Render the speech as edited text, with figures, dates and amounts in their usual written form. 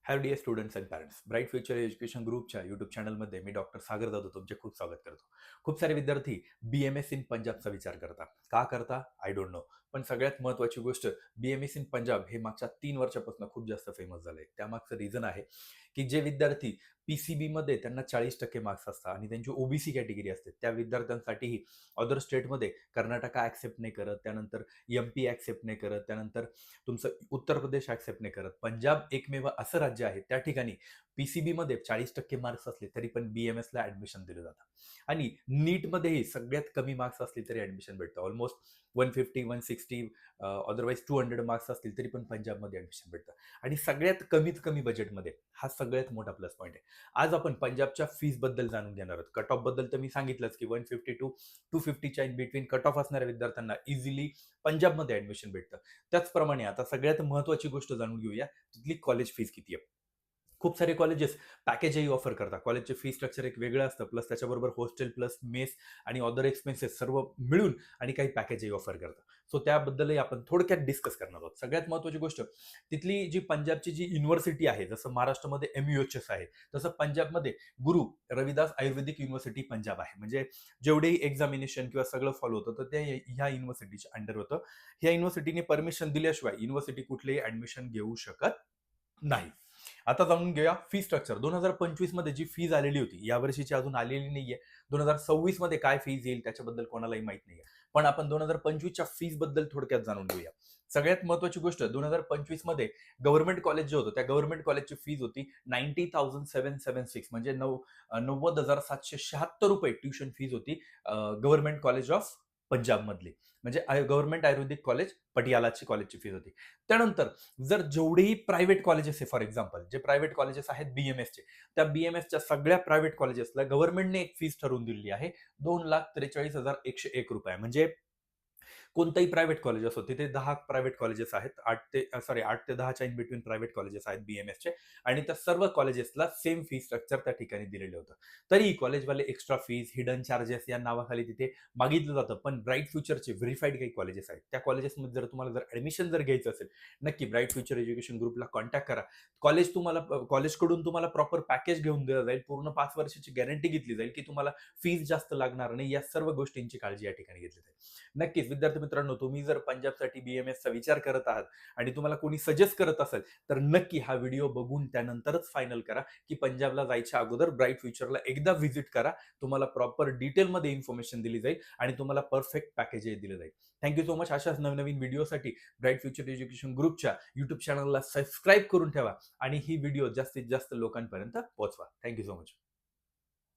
Hello dear students and parents, bright future education ग्रुपच्या YouTube चॅनलमध्ये मी डॉक्टर सागर जाधव तुमचे खूप स्वागत करतो. खूप सारे विद्यार्थी BMS इन पंजाबचा विचार करता. का करता? I don't know. पण सगळ्यात महत्त्वाची गोष्ट, BMS इन पंजाब हे मागच्या 3 वर्षापासून खूप जास्त फेमस झालंय. त्यामागचं रिझन आहे की जे विद्यार्थी PCBमध्ये त्यांना 40% मार्क्स असतात आणि त्यांची OBC कॅटेगरी असते, त्या विद्यार्थ्यांसाठीही अदर स्टेटमध्ये कर्नाटका ॲक्सेप्ट नाही करत, त्यानंतर MP ॲक्सेप्ट नाही करत, त्यानंतर तुमचं उत्तर प्रदेश ॲक्सेप्ट नाही करत. पंजाब एकमेव असं राज्य आहे त्या ठिकाणी PCBमध्ये 40% मार्क्स असले तरी पण BMSला ॲडमिशन दिलं जातं. आणि नीटमध्येही सगळ्यात कमी मार्क्स असले तरी ॲडमिशन भेटतं. ऑलमोस्ट 150, 160 अदरवाईज 200 मार्क्स असतील तरी पण पंजाबमध्ये ॲडमिशन भेटतं. आणि सगळ्यात कमीत कमी बजेटमध्ये हा सगळ्यात मोठा प्लस पॉईंट आहे. आज आपण पंजाबच्या फीसबद्दल जाणून घेणार आहोत. कट ऑफबद्दल तर मी सांगितलंच की 150 टू 250च्या इन बिटवीन कट ऑफ असणाऱ्या विद्यार्थ्यांना इझिली पंजाबमध्ये ॲडमिशन भेटतं. त्याचप्रमाणे आता सगळ्यात महत्त्वाची गोष्ट जाणून घेऊया, तिथली कॉलेज फीस किती आहे. खूप सारे कॉलेजेस पॅकेजही ऑफर करतात. कॉलेजचे फी स्ट्रक्चर एक वेगळं असतं. प्लस त्याच्याबरोबर हॉस्टेल प्लस मेस आणि अदर एक्सपेन्सेस सर्व मिळून आणि काही पॅकेजही ऑफर करतात. सो त्याबद्दलही आपण थोडक्यात डिस्कस करणार आहोत. सगळ्यात महत्त्वाची गोष्ट, तिथली जी पंजाबची जी युनिव्हर्सिटी आहे, जसं महाराष्ट्रामध्ये MUHS आहे, तसं पंजाबमध्ये गुरु रविदास आयुर्वेदिक युनिव्हर्सिटी पंजाब आहे. म्हणजे जेवढेही एक्झामिनेशन किंवा सगळं फॉलो होतं तर ते ह्या युनिव्हर्सिटीच्या अंडर होतं. ह्या युनिव्हर्सिटीने परमिशन दिल्याशिवाय युनिव्हर्सिटी कुठलेही ॲडमिशन घेऊ शकत नाही. आता जाणून घेऊया फी स्ट्रक्चर. 2025 मध्ये जी फीज आलेली होती, यावर्षीची अजून आलेली नाहीये. 2026 मध्ये काय फीज येईल त्याच्याबद्दल कोणालाही माहित नाहीये. पण आपण 2025च्या फीज बद्दल थोडक्यात जाणून घेऊया. सगळ्यात महत्त्वाची गोष्ट, 2025 मध्ये गव्हर्नमेंट कॉलेज जे होतं, त्या गव्हर्नमेंट कॉलेजची फीज होती 90,776, म्हणजे 90,776 रुपये ट्युशन फीज होती गव्हर्नमेंट कॉलेज ऑफ पंजाब मधली. म्हणजे गव्हर्नमेंट आयुर्वेदिक कॉलेज पटियालाची कॉलेजची फीज होती. त्यानंतर जर जेवढेही प्रायव्हेट कॉलेजेस आहे, फॉर एक्झाम्पल जे प्रायव्हेट कॉलेजेस आहेत BMSचे, त्या BMSच्या सगळ्या प्रायव्हेट कॉलेजेसला गव्हर्नमेंटने एक फीस ठरवून दिलेली आहे 2,43,101 रुपये. म्हणजे कोणतंही प्रायव्हेट कॉलेज असो, तिथे 10 प्रायव्हेट कॉलेजेस आहेत. 8 ते 10च्या इन बिटवीन प्रायव्हेट कॉलेजेस आहेत BMSचे, आणि त्या सर्व कॉलेजेसला सेम फी स्ट्रक्चर त्या ठिकाणी दिलेलं होतं. तरी कॉलेजवाले एक्स्ट्रा फीज, हिडन चार्जेस या नावाखाली तिथे मागितलं जातं. पण ब्राईट फ्युचरचे व्हेरिफाईड काही कॉलेजेस आहेत. त्या कॉलेजेसमध्ये जर तुम्हाला ॲडमिशन जर घ्यायचं असेल, नक्की ब्राईट फ्युचर एज्युकेशन ग्रुपला कॉन्टॅक्ट करा. कॉलेजकडून तुम्हाला प्रॉपर पॅकेज घेऊन दिलं जाईल. पूर्ण 5 वर्षाची गॅरंटी घेतली जाईल की तुम्हाला फीज जास्त लागणार नाही. या सर्व गोष्टींची काळजी या ठिकाणी घेतली जाईल. नक्कीच विद्यार्थी मित्रांनो, तुम्ही जर पंजाबसाठी BMSचा विचार करत आहात आणि तुम्हाला कोणी सजेस्ट करत असेल, तर नक्की हा व्हिडिओ बघून त्यानंतरच फायनल करा की पंजाबला जायच्या अगोदर ब्राईट फ्युचरला एकदा व्हिजिट करा. तुम्हाला प्रॉपर डिटेलमध्ये इन्फॉर्मेशन दिली जाईल आणि तुम्हाला परफेक्ट पॅकेजही दिलं जाईल. Thank you so much. अशाच नवनवीन व्हिडिओसाठी ब्राईट फ्युचर एज्युकेशन ग्रुपच्या यूट्यूब चॅनलला सबस्क्राईब करून ठेवा आणि ही व्हिडिओ जास्तीत जास्त लोकांपर्यंत पोहोचवा. Thank you so much.